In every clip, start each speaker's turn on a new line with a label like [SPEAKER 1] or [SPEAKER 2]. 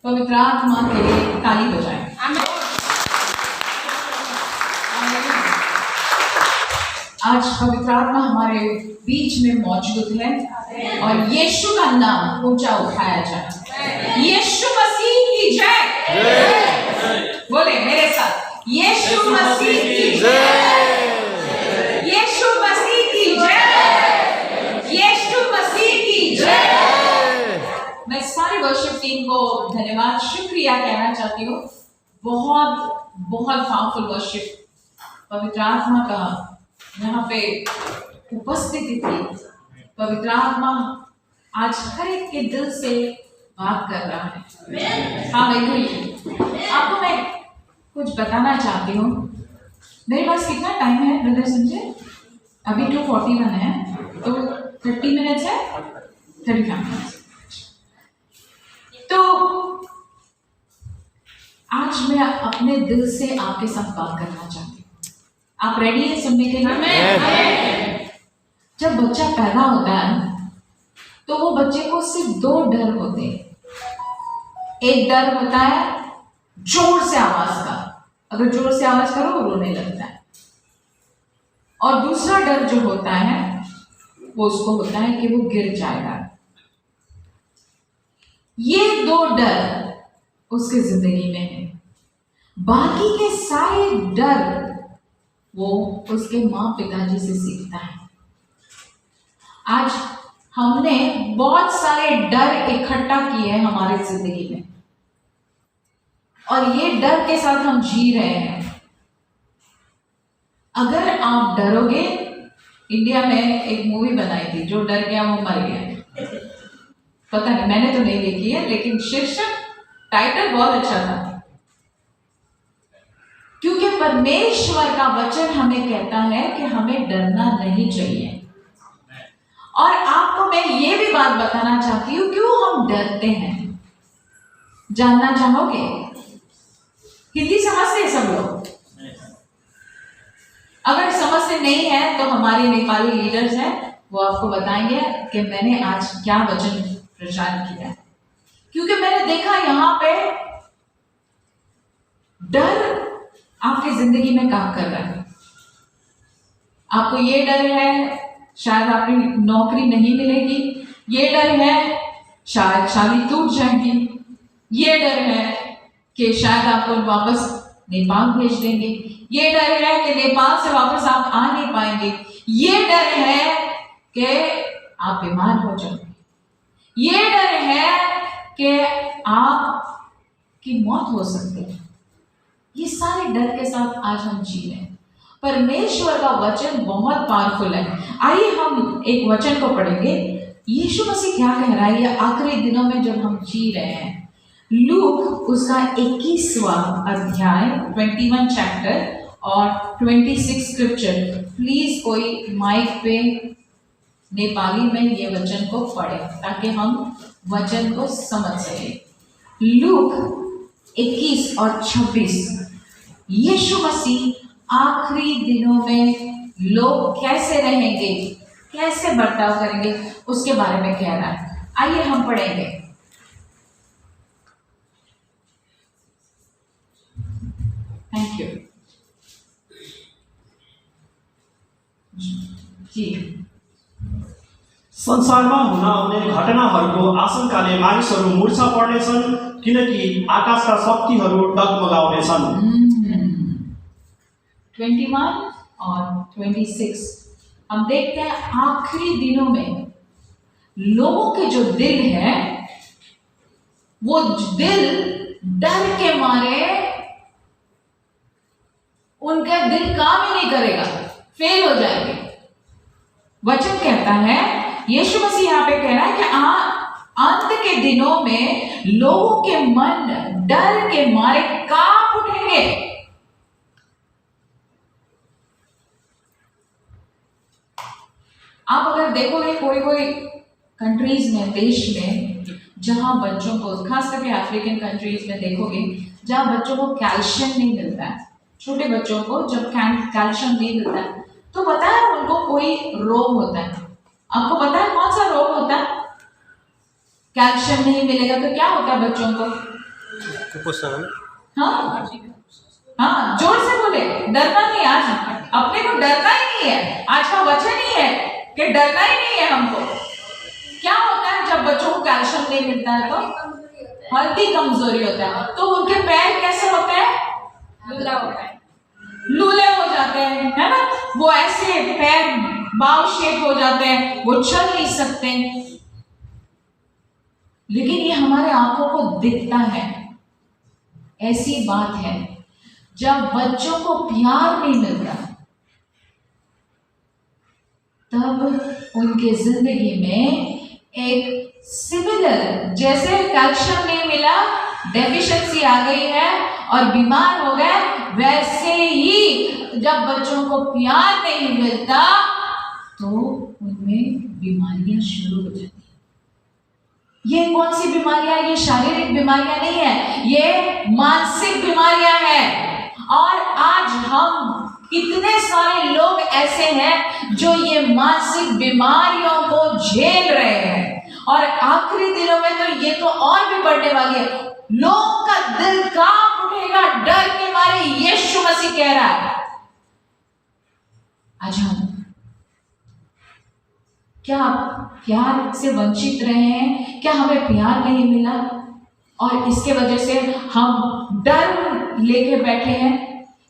[SPEAKER 1] पवित्र आत्मा के लिए ताली बजाएं। आज पवित्र आत्मा हमारे बीच में मौजूद है और यीशु का नाम ऊंचा उठाया जाए। यीशु मसीह की जय। बोले मेरे साथ, यीशु मसीह की जय, यीशु मसीह की जय, यीशु मसीह की जय। मैं सारी वर्शिप टीम को धन्यवाद शुक्रिया कहना चाहती हूँ। बहुत बहुत पावरफुल वर्शिप, पवित्र आत्मा का यहाँ पे उपस्थिति थी। पवित्र आत्मा आज हर एक के दिल से बात कर रहा है। हाँ आपको मैं कुछ बताना चाहती हूँ। मेरे पास कितना टाइम है ब्रदर संजय? अभी 2:41 है, तो 30 मिनट्स है, 35 मिनट्स। तो आज मैं अपने दिल से आपके साथ बात करना चाहती हूँ। आप रेडी है सुनने के लिए? जब बच्चा पैदा होता है तो वो बच्चे को सिर्फ 2 डर होते हैं। एक डर होता है जोर से आवाज का, अगर जोर से आवाज करो वो रोने लगता है। और दूसरा डर जो होता है वो उसको होता है कि वो गिर जाएगा। ये 2 डर उसकी जिंदगी में है। बाकी के सारे डर वो उसके माँ पिताजी से सीखता है। आज हमने बहुत सारे डर इकट्ठा किए हैं हमारे जिंदगी में और ये डर के साथ हम जी रहे हैं। अगर आप डरोगे, इंडिया में एक मूवी बनाई थी, जो डर गया वो मर गया। पता नहीं, मैंने तो नहीं देखी है, लेकिन शीर्षक टाइटल बहुत अच्छा था। क्योंकि परमेश्वर का वचन हमें कहता है कि हमें डरना नहीं चाहिए। और आपको मैं ये भी बात बताना चाहती हूँ क्यों हम डरते हैं। जानना चाहोगे? हिंदी समझते हैं सब लोग? अगर समझते नहीं है तो हमारे नेपाली लीडर्स हैं, वो आपको बताएंगे कि मैंने आज क्या वचन प्रचार किया है। क्योंकि मैंने देखा यहाँ पे डर आपकी जिंदगी में काम कर रहा है। आपको ये डर है शायद आपकी नौकरी नहीं मिलेगी, ये डर है शायद शादी टूट जाएगी, ये डर है कि शायद आपको वापस नेपाल भेज देंगे, ये डर है कि नेपाल से वापस आप आ नहीं पाएंगे, ये डर है कि आप बीमार हो जाओगे, ये डर है कि आपकी मौत हो सकती है। ये सारे डर के साथ आज हम जी रहे हैं। परमेश्वर का वचन बहुत पावरफुल है। आइए हम एक वचन को पढ़ेंगे। यीशु मसीह क्या कह रहा है ये आखिरी दिनों में जब हम जी रहे हैं। लूक उसका 21वां अध्याय 21 चैप्टर और 26 स्क्रिप्चर। प्लीज कोई माइक पे नेपाली में ये वचन को पढ़े ताकि हम वचन को समझ सकें। लूक 21 और 26। यीशु मसीह आखिरी दिनों में लोग कैसे रहेंगे, कैसे बर्ताव करेंगे, उसके बारे में कह रहा है। आइए हम पढ़ेंगे। थैंक यू जी।
[SPEAKER 2] संसारमा हुन आउने घटनाहरूको आशंकाले मानिसहरू मूर्छा पर्नेछन्, किनकि आकाशका शक्तिहरू डगमगाउनेछन्।
[SPEAKER 1] 21 और 26 हम देखते हैं आखिरी दिनों में लोगों के जो दिल है वो दिल डर के मारे उनका दिल काम ही नहीं करेगा, फेल हो जाएंगे। वचन कहता है, यीशु मसीह यहाँ पे कह रहा है कि अंत के दिनों में लोगों के मन डर के मारे कांप उठेंगे। आप अगर देखोगे कोई कंट्रीज में, देश में, जहां बच्चों को, खास करके अफ्रीकन कंट्रीज में देखोगे जहां बच्चों को कैल्शियम नहीं मिलता है, छोटे बच्चों को जब कैल्शियम नहीं मिलता है तो पता है उनको कोई रोग होता है। आपको पता है कौन सा रोग होता है? कैल्शियम नहीं मिलेगा तो क्या होता है बच्चों को?
[SPEAKER 3] कुपोषण है ना।
[SPEAKER 1] हाँ हाँ, जोर से बोले, डरना नहीं। आज अपने को डरना ही नहीं है। आज का वचन ही है कि डरना ही नहीं है हमको। क्या होता है जब बच्चों को कैल्शियम नहीं मिलता है तो हल्दी कमजोरी होता है, तो उनके पैर कैसे होते हैं?
[SPEAKER 4] लूला होता है,
[SPEAKER 1] लूले हो जाते हैं, है ना। वो ऐसे पैर बाव शेप हो जाते हैं, वो चल नहीं सकते। लेकिन ये हमारे आंखों को दिखता है। ऐसी बात है, जब बच्चों को प्यार नहीं मिलता तब उनके जिंदगी में एक सिमिलर, जैसे कैल्शियम नहीं मिला, डेफिशिएंसी आ गई है और बीमार हो गए, वैसे ही जब बच्चों को प्यार नहीं मिलता तो उनमें बीमारियां शुरू हो जाती हैं। ये कौन सी बीमारियां? ये शारीरिक बीमारियां नहीं है, ये मानसिक बीमारियां हैं। और आज हम कितने सारे लोग ऐसे हैं जो ये मानसिक बीमारियों को झेल रहे हैं, और आखिरी दिनों में तो ये तो और भी बढ़ने वाली है। लोगों का दिल कांप उठेगा डर के मारे। यीशु मसीह कह रहा है, आज हम क्या प्यार से वंचित रहे हैं? क्या हमें प्यार नहीं मिला और इसके वजह से हम डर लेके बैठे हैं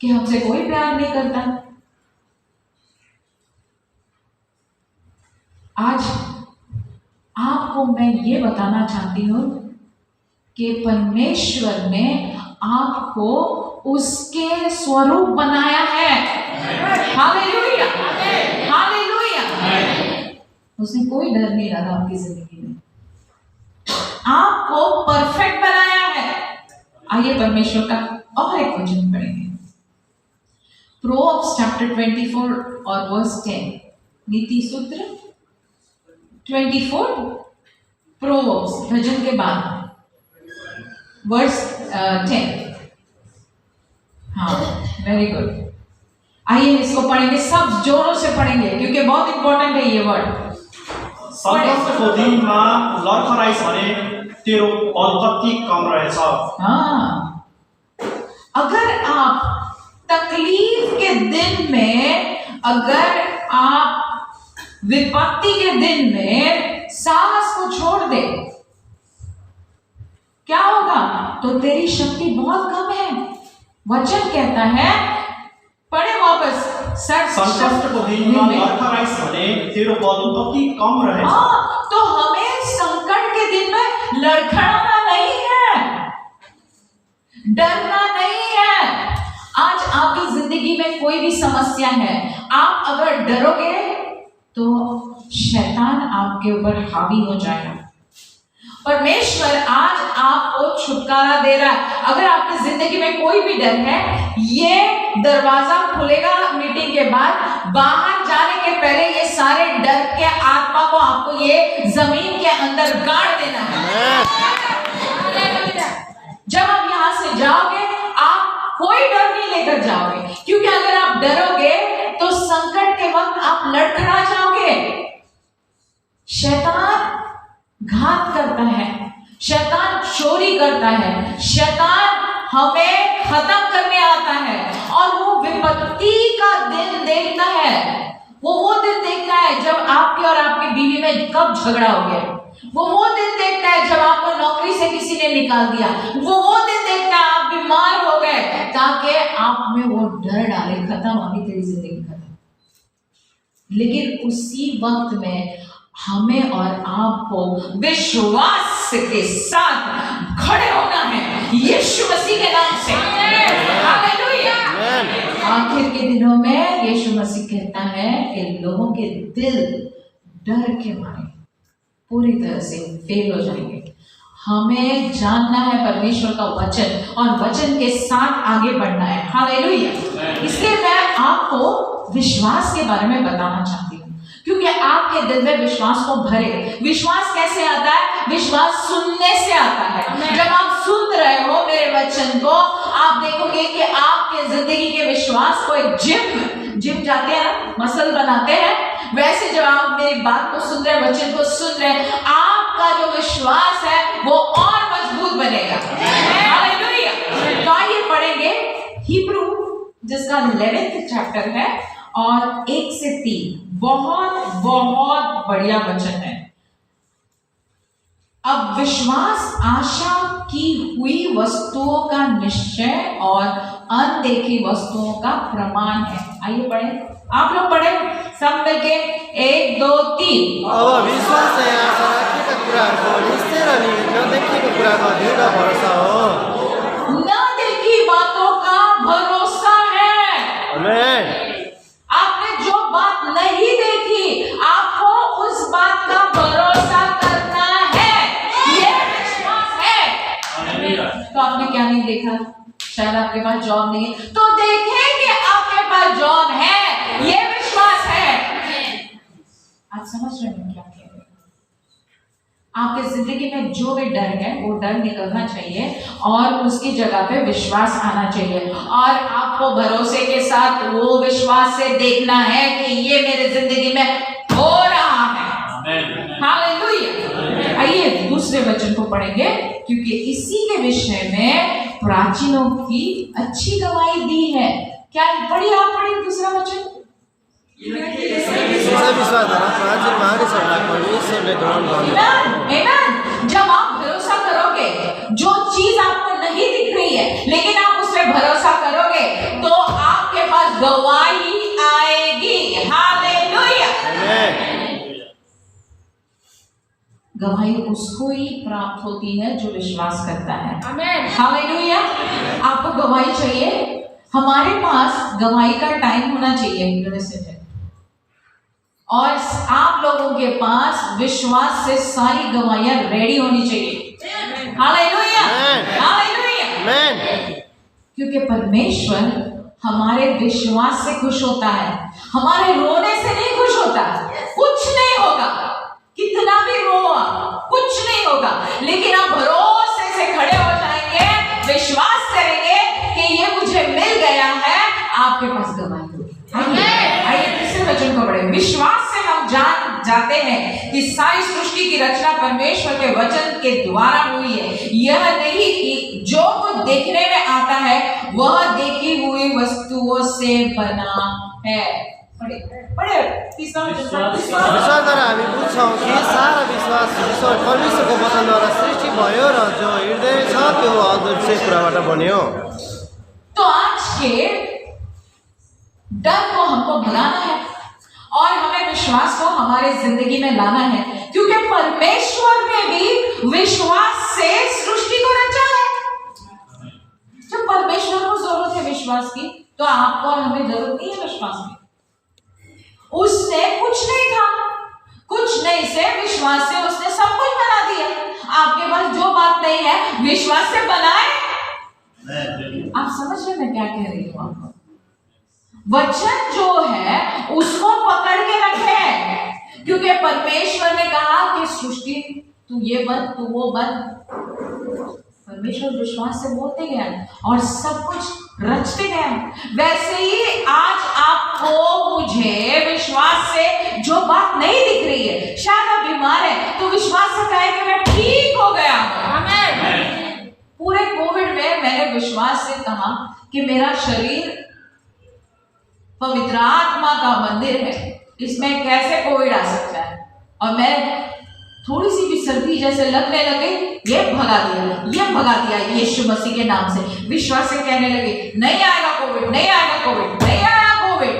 [SPEAKER 1] कि हमसे कोई प्यार नहीं करता? आज आपको मैं ये बताना चाहती हूँ कि परमेश्वर ने आपको उसके स्वरूप बनाया है। Hallelujah, hallelujah. उसने कोई डर नहीं डाला आपकी जिंदगी में, आपको परफेक्ट बनाया है। आइए परमेश्वर का और एक वचन पढ़ेंगे, प्रोवर्ब्स चैप्टर 24 और वर्स 10। नीति सूत्र 24, प्रोवर्ब्स भजन के बाद वर्स 10। हाँ, वेरी गुड। आइए इसको पढ़ेंगे, सब जोरों से पढ़ेंगे क्योंकि बहुत इंपॉर्टेंट है ये वर्ड।
[SPEAKER 2] सङ्कटको दिनमा लर्खराइस भने तेरो बल कति कम रहेछ।
[SPEAKER 1] हाँ, अगर आप तकलीफ के दिन में, अगर आप विपत्ति के दिन में साहस को छोड़ दे, क्या होगा? तो तेरी शक्ति बहुत कम है। वचन कहता है, पढ़े वापस,
[SPEAKER 2] सङ्कटको दिनमा लर्खराइस भने तेरो बल कति कम रहेछ।
[SPEAKER 1] हाँ, तो हमें संकट के दिन में लड़खड़ाना नहीं है, डरना नहीं है। आज आपकी जिंदगी में कोई भी समस्या है, आप अगर डरोगे तो शैतान आपके ऊपर हावी हो जाएगा। परमेश्वर आज आपको छुटकारा दे रहा है। अगर आपकी जिंदगी में कोई भी डर है, ये दरवाजा खुलेगा मीटिंग के बाद, बाहर जाने के पहले ये सारे डर के आत्मा को आपको ये जमीन के अंदर गाड़ देना है। जब आप यहां से जाओगे, आप कोई डर नहीं लेकर जाओगे, क्योंकि अगर आप डरोगे तो संकट के वक्त आप लड़खड़ा जाओगे। शैतान घात करता है, शैतान चोरी करता है, शैतान हमें खत्म करने आता है, और वो विपत्ति का दिन देखता है। वो दिन देखता है जब आपके और आपकी बीवी में कब झगड़ा हो गया। वो दिन देखता है जब आपको नौकरी से किसी ने निकाल दिया। वो दिन देखता है आप बीमार हो गए, ताकि आप में वो डर डाले, खत्म होगी तेरी जिंदगी खत्म। लेकिन उसी वक्त में हमें और आपको विश्वास के साथ खड़े होना है यीशु मसीह के नाम से। हालेलुया। आखिर के दिनों में यीशु मसीह कहता है कि लोगों के दिल डर के मारे पूरी तरह से फेल हो जाएंगे। हमें जानना है परमेश्वर का वचन, और वचन के साथ आगे बढ़ना है। हालेलुया। इसलिए मैं आपको विश्वास के बारे में बताना चाहती हूँ, क्योंकि आपके दिल में विश्वास को भरे। विश्वास कैसे आता है? विश्वास सुनने से आता है। जब आप सुन रहे हो मेरे वचन को, आप देखोगे कि आपके जिंदगी के विश्वास को एक जिम जाते हैं, मसल बनाते हैं, वैसे जब आप मेरी बात को सुन रहे, वचन को सुन रहे, आपका जो विश्वास है वो और मजबूत बनेगा। इसका 11th चैप्टर है और 1 से 3 बहुत बहुत बढ़िया वचन है। अब विश्वास आशा की हुई वस्तुओं का निश्चय और अनदेखी वस्तुओं का प्रमाण है। आइए पढ़े, आप लोग पढ़े सब मिलके 1 2 3।
[SPEAKER 3] अब विश्वास चाहिँ आशा राखेका कुराहरूको निश्चय र नदेखिएको कुराको दृढ भरोसा हो।
[SPEAKER 1] न देखी बातों का भरोसा है।
[SPEAKER 3] आमेन।
[SPEAKER 1] आपने जो बात नहीं देखी आपको उस बात का भरोसा करना है, ये विश्वास है। तो आपने क्या नहीं देखा? शायद आपके पास जॉब नहीं है, तो देखें कि आपके पास जॉब है, ये विश्वास है। आप समझ रहे हैं क्या कह रहे हैं? आपकी जिंदगी में जो भी डर है वो डर निकलना चाहिए और उसकी जगह पे विश्वास आना चाहिए, और आपको भरोसे के साथ वो विश्वास से देखना है कि ये मेरे जिंदगी में हो रहा है। हालेलुया। आइए दूसरे वचन को पढ़ेंगे, क्योंकि इसी के विषय में प्राचीनों की अच्छी गवाही दी है। क्या पढ़िए, आप पढ़िए दूसरा वचन।
[SPEAKER 3] विश्वासद्वारा प्राचीन मानिसहरूलाई परमेश्वरले ग्रहण गर्नु।
[SPEAKER 1] आमेन। जब आप भरोसा करोगे, जो चीज आपको नहीं दिख रही है लेकिन आप उस पर भरोसा करोगे, तो आपके पास गवाही आएगी। हालेलुया। गवाही उसको ही प्राप्त होती है जो विश्वास करता है।
[SPEAKER 4] आमेन।
[SPEAKER 1] हालेलुया। आपको गवाही चाहिए, हमारे पास गवाही का टाइम होना चाहिए, और आप लोगों के पास विश्वास से सारी गवाहियां रेडी होनी चाहिए। हालेलुया। हालेलुया। क्योंकि परमेश्वर हमारे विश्वास से खुश होता है, हमारे रोने से नहीं खुश होता। कुछ नहीं होगा, कितना भी रो कुछ नहीं होगा, लेकिन आप भरोसे से खड़े हो जाएंगे, विश्वास करेंगे कि ये मुझे मिल गया है, आपके पास गवाही होगी। आइए तीसरे वचन को पढ़ें। विश्वास से हम जान जाते हैं कि सारी सृष्टि की रचना परमेश्वर के वचन के द्वारा हुई है। यह नहीं कि जो कुछ देखने में आता है वह देखी हुई वस्तुओं से बना है। पढ़े तीसरा वचन।
[SPEAKER 3] विश्वासद्वारा हामी बुझ्छौँ कि सारा विश्वास ईश्वर परमेश्वरको वचनद्वारा सृष्टि भयो र जो हृदय छ त्यो अदृश्य कुराबाट बन्यो।
[SPEAKER 1] तो आज के डर को हमको भगाना है और हमें विश्वास को हमारे जिंदगी में लाना है, क्योंकि परमेश्वर ने भी विश्वास से सृष्टि को रचा है। जब परमेश्वर को जरूरत है विश्वास की, तो आपको और हमें जरूरत नहीं है विश्वास की। उसने कुछ नहीं था, कुछ नहीं से विश्वास से उसने सब कुछ बना दिया। आपके पास जो बात नहीं है विश्वास से बनाए। आप समझ रहे मैं क्या कह रही हूँ? आपको वचन जो है उसको पकड़ के रखे, क्योंकि परमेश्वर ने कहा कि सृष्टि तू ये बन, तू वो बन। परमेश्वर विश्वास से बोलते गया और सब कुछ रचते गया। वैसे ही आज आपको मुझे विश्वास से जो बात नहीं दिख रही है, शायद आप बीमार है तो विश्वास से कहे कि मैं ठीक हो गया हूं। आमीन। पूरे कोविड में मैंने विश्वास से कहा कि मेरा शरीर पवित्र आत्मा का मंदिर है, इसमें कैसे कोविड आ सकता है। और मैं थोड़ी सी भी सर्दी जैसे लगने लगे, ये भगा दिया यीशु मसीह के नाम से। विश्वास से कहने लगे नहीं आएगा कोविड, नहीं आएगा कोविड, नहीं आएगा कोविड।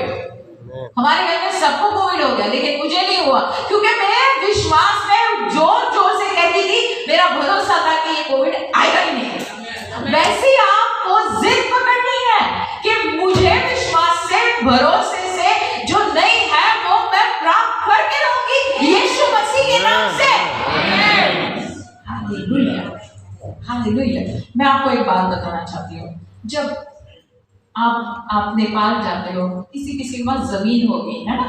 [SPEAKER 1] हमारे घर में सबको कोविड हो गया लेकिन मुझे नहीं हुआ, क्योंकि मैं विश्वास में जोर जोर से कहती थी, मेरा भरोसा था कि ये कोविड आएगा ही नहीं। वैसे ही आपको जिद पकड़नी है कि मुझे विश्वास से, भरोसे से जो नहीं है वो मैं प्राप्त करके रहूंगी यीशु मसीह के नाम से। Hallelujah, hallelujah. मैं आपको एक बात बताना चाहती हूँ। जब आप नेपाल जाते हो, किसी किसी के पास जमीन होगी, है ना,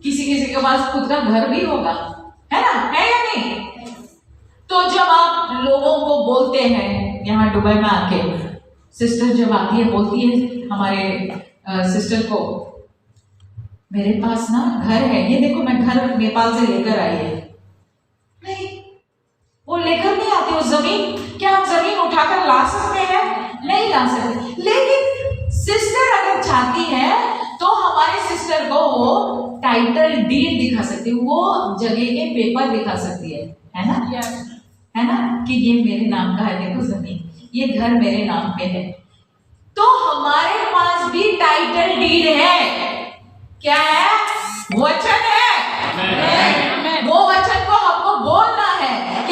[SPEAKER 1] किसी किसी के पास खुद का घर भी होगा, है ना, है या नहीं? तो जब आप लोगों को बोलते हैं, यहाँ दुबई में आके सिस्टर जब आती है बोलती है हमारे सिस्टर को, मेरे पास ना घर है, ये देखो मैं घर नेपाल से लेकर आई है। नहीं, वो लेकर नहीं आती वो जमीन। क्या आप जमीन उठाकर ला सकते हैं? नहीं ला सकते। लेकिन सिस्टर अगर चाहती है तो हमारे सिस्टर को वो टाइटल डीड दिखा सकती है, वो जगह के पेपर दिखा सकती है ना?
[SPEAKER 4] Yes.
[SPEAKER 1] है ना कि ये मेरे नाम का है, देखो जमीन, ये घर मेरे नाम पे है। तो हमारे पास भी टाइटल डीड है। क्या है? वचन